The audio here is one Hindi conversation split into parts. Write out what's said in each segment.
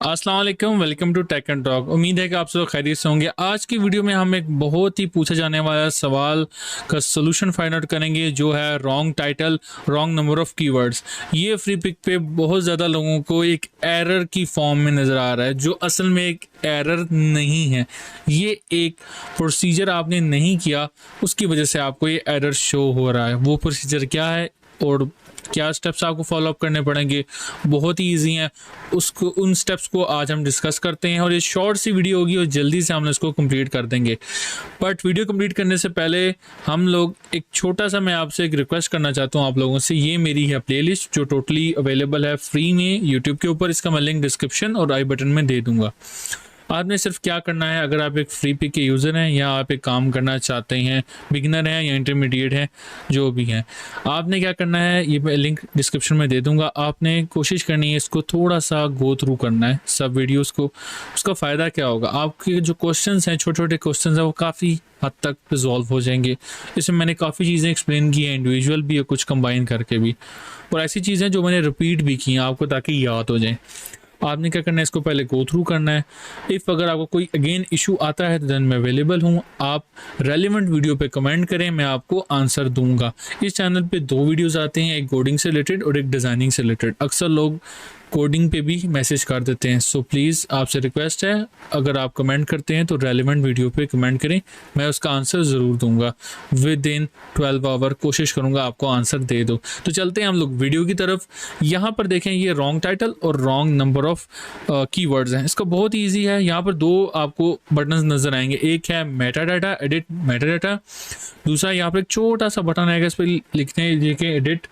अस्सलाम वालेकुम, welcome to tech and talk. उम्मीद है कि आप सब खैरियत से होंगे। आज की वीडियो में हम एक बहुत ही पूछा जाने वाला सवाल का सोल्यूशन फाइंड आउट करेंगे, जो है wrong title, wrong number of keywords. ये फ्री पिक पे बहुत ज़्यादा लोगों को एक एरर की फॉर्म में नज़र आ रहा है, जो असल में एक एरर नहीं है। ये एक प्रोसीजर आपने नहीं किया, उसकी वजह से आपको ये एरर शो हो रहा है। वो प्रोसीजर क्या है और क्या स्टेप्स आपको फॉलो अप करने पड़ेंगे, बहुत ही ईजी हैं। उसको उन स्टेप्स को आज हम डिस्कस करते हैं और ये शॉर्ट सी वीडियो होगी और जल्दी से हम इसको कंप्लीट कर देंगे। बट वीडियो कंप्लीट करने से पहले हम लोग एक छोटा सा, मैं आपसे एक रिक्वेस्ट करना चाहता हूँ आप लोगों से। ये मेरी है प्लेलिस्ट जो टोटली अवेलेबल है फ्री में यूट्यूब के ऊपर। इसका मैं लिंक डिस्क्रिप्शन और आई बटन में दे दूंगा। आपने सिर्फ क्या करना है, अगर आप एक फ्री पिक के यूज़र हैं या आप एक काम करना चाहते हैं, बिगिनर हैं या इंटरमीडिएट हैं, जो भी हैं, आपने क्या करना है, ये मैं लिंक डिस्क्रिप्शन में दे दूंगा। आपने कोशिश करनी है इसको थोड़ा सा गो थ्रू करना है, सब वीडियोस को। उसका फ़ायदा क्या होगा, आपके जो क्वेश्चंस हैं, छोटे छोटे क्वेश्चंस हैं, वो काफ़ी हद तक रिजॉल्व हो जाएंगे। इसमें मैंने काफ़ी चीज़ें एक्सप्लेन की हैं, इंडिविजुअल भी और कुछ कंबाइन करके भी, और ऐसी चीज़ें जो मैंने रिपीट भी की हैं आपको, ताकि याद हो जाए। आपने क्या करना है, इसको पहले गो थ्रू करना है। इफ़ अगर आपको कोई अगेन इशू आता है तो देन मैं अवेलेबल हूँ। आप रेलिवेंट वीडियो पे कमेंट करें, मैं आपको आंसर दूंगा। इस चैनल पे दो वीडियोस आते हैं, एक कोडिंग से रिलेटेड और एक डिज़ाइनिंग से रिलेटेड। अक्सर लोग कोडिंग पे भी मैसेज कर देते हैं, सो प्लीज़ आपसे रिक्वेस्ट है, अगर आप कमेंट करते हैं तो रेलिवेंट वीडियो पे कमेंट करें, मैं उसका आंसर ज़रूर दूंगा। विद इन 12 आवर कोशिश करूंगा आपको आंसर दे दो। तो चलते हैं हम लोग वीडियो की तरफ। यहाँ पर देखें, ये रॉन्ग टाइटल और रॉन्ग नंबर ऑफ कीवर्ड्स हैं। इसका बहुत ईजी है। यहाँ पर दो आपको बटन नज़र आएंगे, एक है Meta data, edit Meta data. दूसरा यहाँ पर एक छोटा सा बटन आएगा, इस पर लिखते हैं लिखे एडिट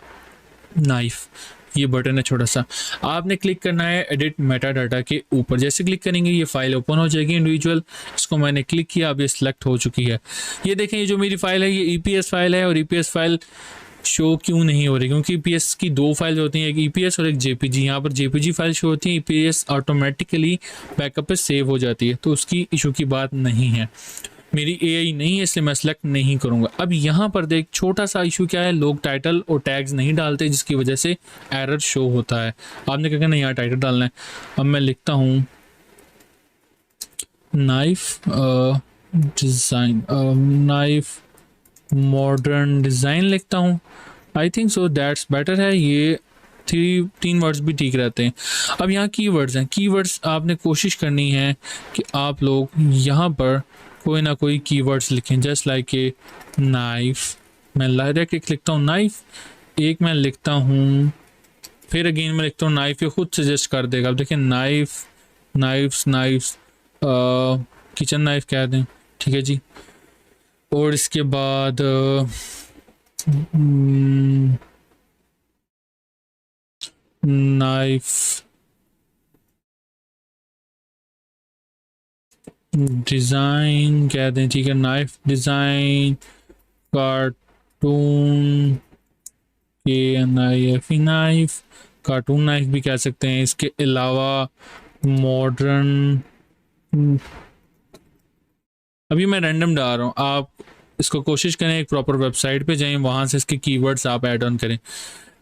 नाइफ। ये बटन है छोटा सा, आपने क्लिक करना है एडिट मेटा डाटा के ऊपर। जैसे क्लिक करेंगे ये फाइल ओपन हो जाएगी इंडिविजुअल। इसको मैंने क्लिक किया, अब ये सिलेक्ट हो चुकी है। ये देखें, ये जो मेरी फाइल है ये ईपीएस फाइल है, और ईपीएस फाइल शो क्यों नहीं हो रही, क्योंकि ईपीएस की दो फाइल होती हैं, एक ईपीएस और एक जेपीजी। यहाँ पर जेपीजी फाइल शो होती है, ईपीएस ऑटोमेटिकली बैकअप पे सेव हो जाती है, तो उसकी इशू की बात नहीं है। मेरी एआई नहीं है, इसलिए मैं सेलेक्ट नहीं करूँगा। अब यहाँ पर देख, छोटा सा इशू क्या है, लोग टाइटल और टैग्स नहीं डालते, जिसकी वजह से एरर शो होता है। आपने क्या करना है, यहाँ टाइटल डालना है। अब मैं लिखता हूँ knife design, knife modern design लिखता हूँ। I think so that's better है। ये तीन वर्ड्स भी ठीक रहते हैं। अब यहाँ कीवर्ड्स हैं। कीवर्ड्स आपने कोशिश करनी है कि आप लोग यहाँ पर कोई ना कोई कीवर्ड्स लिखें, जस्ट लाइक ए नाइफ। मैं डायरेक्ट लिखता हूँ नाइफ, एक मैं लिखता हूँ, फिर अगेन मैं लिखता हूँ नाइफ। ये खुद सजेस्ट कर देगा। अब देखिए knife, knifes, knifes, kitchen knife कह दें, ठीक है जी। और इसके बाद नाइफ डिज़ाइन कह दें, ठीक है। Knife design, cartoon, KNIF knife, cartoon knife भी कह सकते हैं। इसके अलावा मॉडर्न, अभी मैं रैंडम डाल रहा हूँ, आप इसको कोशिश करें एक प्रॉपर वेबसाइट पे जाएं, वहाँ से इसके कीवर्ड्स आप ऐड ऑन करें।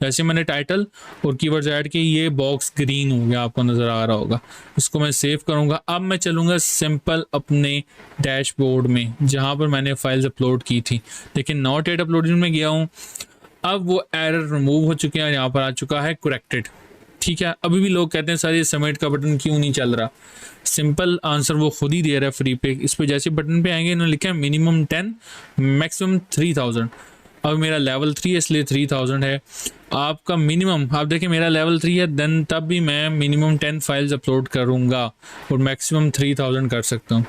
जैसे मैंने टाइटल और कीवर्ड्स ऐड किए, ये बॉक्स ग्रीन हो गया, आपको नज़र आ रहा होगा। इसको मैं सेव करूँगा। अब मैं चलूँगा सिंपल अपने डैशबोर्ड में, जहाँ पर मैंने फाइल्स अपलोड की थी। लेकिन नॉट एट अपलोडेड में गया हूँ। अब वो एरर रिमूव हो चुके हैं, यहाँ पर आ चुका है करेक्टेड, ठीक है। अभी भी लोग कहते हैं सर ये सबमिट का बटन क्यों नहीं चल रहा। सिंपल आंसर वो खुद ही दे रहा है फ्री पे। इस पे जैसे बटन पे आएंगे, इन्होंने लिखा है मिनिमम 10, मैक्सिमम 3000। अब मेरा लेवल 3 है, इसलिए 3000 है। आपका मिनिमम, आप देखिए मेरा लेवल 3 है, देन तब भी मैं मिनिमम 10 फाइल्स अपलोड करूँगा और मैक्सिमम 3000 कर सकता हूँ।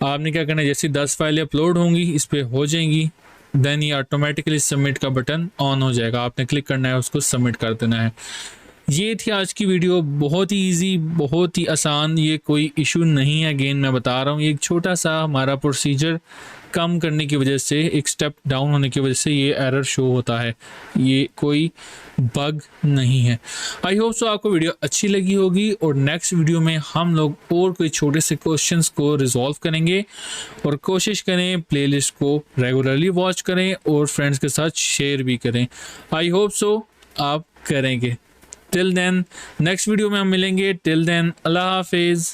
आपने क्या करना है, जैसे 10 फाइलें अपलोड होंगी इस पर हो जाएंगी, देन ये ऑटोमेटिकली सबमिट का बटन ऑन हो जाएगा। आपने क्लिक करना है, उसको सबमिट कर देना है। ये थी आज की वीडियो, बहुत ही इजी, बहुत ही आसान। ये कोई इशू नहीं है, अगेन मैं बता रहा हूँ। ये एक छोटा सा हमारा प्रोसीजर कम करने की वजह से, एक स्टेप डाउन होने की वजह से ये एरर शो होता है। ये कोई बग नहीं है। आई होप सो आपको वीडियो अच्छी लगी होगी, और नेक्स्ट वीडियो में हम लोग और कोई छोटे से क्वेश्चंस को रिजॉल्व करेंगे। और कोशिश करें प्लेलिस्ट को रेगुलरली वॉच करें और फ्रेंड्स के साथ शेयर भी करें। आई होप सो आप करेंगे। टिल देन नेक्स्ट वीडियो में हम मिलेंगे। टिल देन अल्लाह हाफिज़।